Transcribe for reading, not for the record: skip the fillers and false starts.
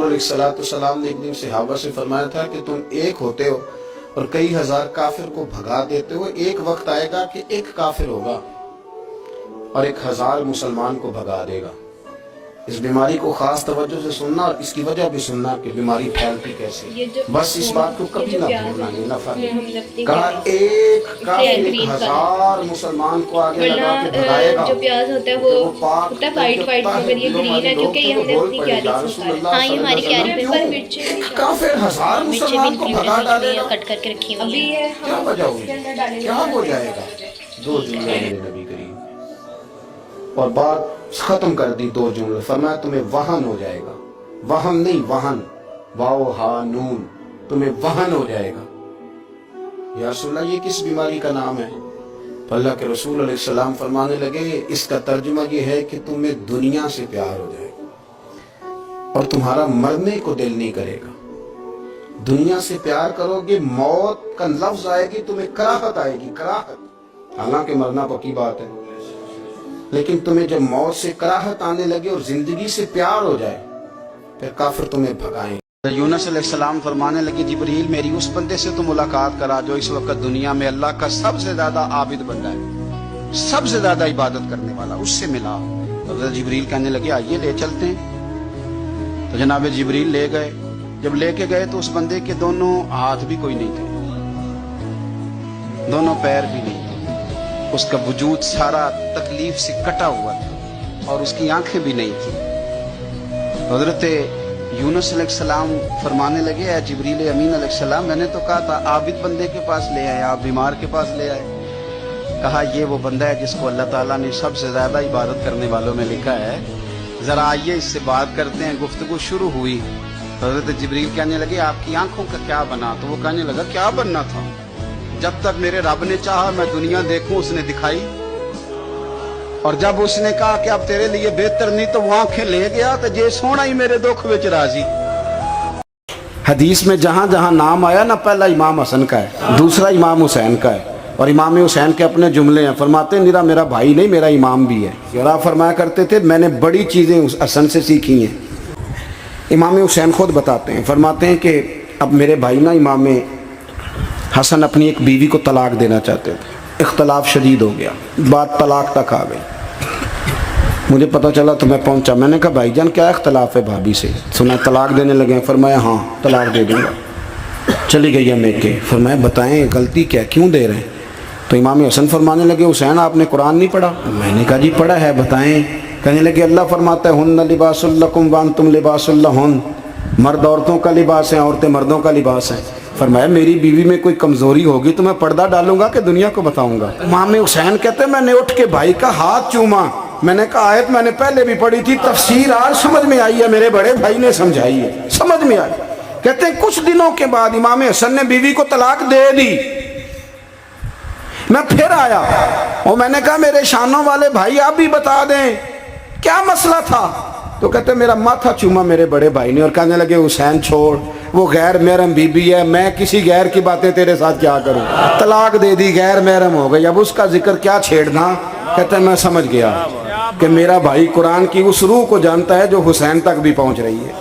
علیہ السلام نے ایک دن صحابہ سے فرمایا تھا کہ تم ایک ہوتے ہو اور کئی ہزار کافر کو بھگا دیتے ہو، ایک وقت آئے گا کہ ایک کافر ہوگا اور 1000 مسلمان کو بھگا دے گا۔ اس بیماری کو خاص توجہ سے سننا اور اس کی وجہ بھی سننا کہ بیماری پھیلتی کیسے، بس اس بات کو کبھی نہ بھولنا، یہ نہ فرمائے کہا ایک کافر 1000 مسلمان کو آگے لگا کے بھگائے گا۔ جو پیاز ہوتا ہے وہ ہوتا ہے وائٹ وائٹ، مگر یہ گرین ہے کیونکہ یہ ہم نے اپنی کیاری سے اتارا۔ ہاں یہ ہماری کیاری پر مرچیں کافر 1000 مسلمان کو بھگا ڈالے گا، کٹ کر کے رکھی ہوئی ہے، کیا وجہ ہوئی، کیا ہو جائے گا؟ 2 جملے میرے نبی کریم اور بات ختم کر دی، 2 جملے فرمایا تمہیں وہن ہو جائے گا، وہن نہیں وہن، واو ہا نون، تمہیں وہن ہو جائے گا۔ یا رسول اللہ یہ کس بیماری کا نام ہے؟ اللہ کے رسول علیہ السلام فرمانے لگے اس کا ترجمہ یہ ہے کہ تمہیں دنیا سے پیار ہو جائے گا اور تمہارا مرنے کو دل نہیں کرے گا۔ دنیا سے پیار کرو گے، موت کا لفظ آئے گی، تمہیں کراہت آئے گی، کراہت، حالانکہ مرنا پکی بات ہے، لیکن تمہیں جب موت سے کراہت آنے لگے اور زندگی سے پیار ہو جائے پھر کافر تمہیں بھگائیں۔ یونس علیہ السلام فرمانے لگے جبریل میری اس بندے سے تو ملاقات کرا جو اس وقت دنیا میں اللہ کا سب سے زیادہ عابد بندہ ہے، سب سے زیادہ عبادت کرنے والا، اس سے ملا۔ حضرت جبریل کہنے لگے آئیے لے چلتے ہیں۔ تو جناب جبریل لے گئے، جب لے کے گئے تو اس بندے کے دونوں ہاتھ بھی کوئی نہیں تھے، دونوں پیر بھی نہیں تھے، اس کا وجود سارا تکلیف سے کٹا ہوا تھا اور اس کی آنکھیں بھی نہیں تھیں۔ حضرت یونس علیہ السلام فرمانے لگے اے جبریل امین علیہ السلام میں نے تو کہا تھا عابد بندے کے پاس لے آئے، آپ بیمار کے پاس لے آئے۔ کہا یہ وہ بندہ ہے جس کو اللہ تعالیٰ نے سب سے زیادہ عبادت کرنے والوں میں لکھا ہے، ذرا آئیے اس سے بات کرتے ہیں۔ گفتگو شروع ہوئی، حضرت جبریل کہنے لگے آپ کی آنکھوں کا کیا بنا؟ تو وہ کہنے لگا کیا بننا تھا، جب تک میرے رب نے چاہا میں دنیا دیکھوں اس نے دکھائی، اور جب اس نے کہا کہ اب تیرے لیے بہتر نہیں تو وہ آنکھیں لے گیا تو جے سونا ہی میرے دکھ وچ راضی۔ حدیث میں جہاں جہاں نام آیا نا پہلا امام حسن کا ہے، دوسرا امام حسین کا ہے، اور امام حسین کے اپنے جملے ہیں، فرماتے ہیں میرا بھائی نہیں میرا امام بھی ہے۔ ذرا فرمایا کرتے تھے میں نے بڑی چیزیں اس حسن سے سیکھی ہیں۔ امام حسین خود بتاتے ہیں، فرماتے ہیں کہ اب میرے بھائی نا امام حسن اپنی ایک بیوی کو طلاق دینا چاہتے تھے، اختلاف شدید ہو گیا، بات طلاق تک آ گئی۔ مجھے پتہ چلا تو میں پہنچا، میں نے کہا بھائی جان کیا اختلاف ہے بھابھی سے؟ سنا طلاق دینے لگے ہیں؟ فرمایا ہاں طلاق دے دوں گا۔ چلی گئی ہے میکے، فرمایا بتائیں غلطی کیا، کیوں دے رہے ہیں؟ تو امام حسن فرمانے لگے حسین آپ نے قرآن نہیں پڑھا؟ میں نے کہا جی پڑھا ہے، بتائیں۔ کہنے لگے اللہ فرماتا ہے ہن لباس لکم وانتم لباس لہن، مرد عورتوں کا لباس ہیں، عورتیں مردوں کا لباس ہیں۔ فرمایا میری بیوی میں کوئی کمزوری ہوگی تو میں پردہ ڈالوں گا کہ دنیا کو بتاؤں گا؟ امام حسین کہتے ہیں میں نے اٹھ کے بھائی کا ہاتھ چوما، میں نے کہا آیت میں نے پہلے بھی پڑھی تھی، تفسیر آج سمجھ میں آئی ہے، میرے بڑے بھائی نے سمجھائی ہے، سمجھ میں آئی۔ کہتے ہیں کچھ دنوں کے بعد امام حسن نے بیوی کو طلاق دے دی۔ میں پھر آیا اور میں نے کہا میرے شانوں والے بھائی آپ بھی بتا دیں کیا مسئلہ تھا؟ تو کہتے ہیں میرا ماتھا چوما میرے بڑے بھائی نے، اور کہنے لگے حسین چھوڑ وہ غیر محرم بی بی ہے، میں کسی غیر کی باتیں تیرے ساتھ کیا کروں، طلاق دے دی غیر محرم ہو گئی، اب اس کا ذکر کیا چھیڑنا؟ کہتے ہیں میں سمجھ گیا کہ میرا بھائی قرآن کی اس روح کو جانتا ہے جو حسین تک بھی پہنچ رہی ہے۔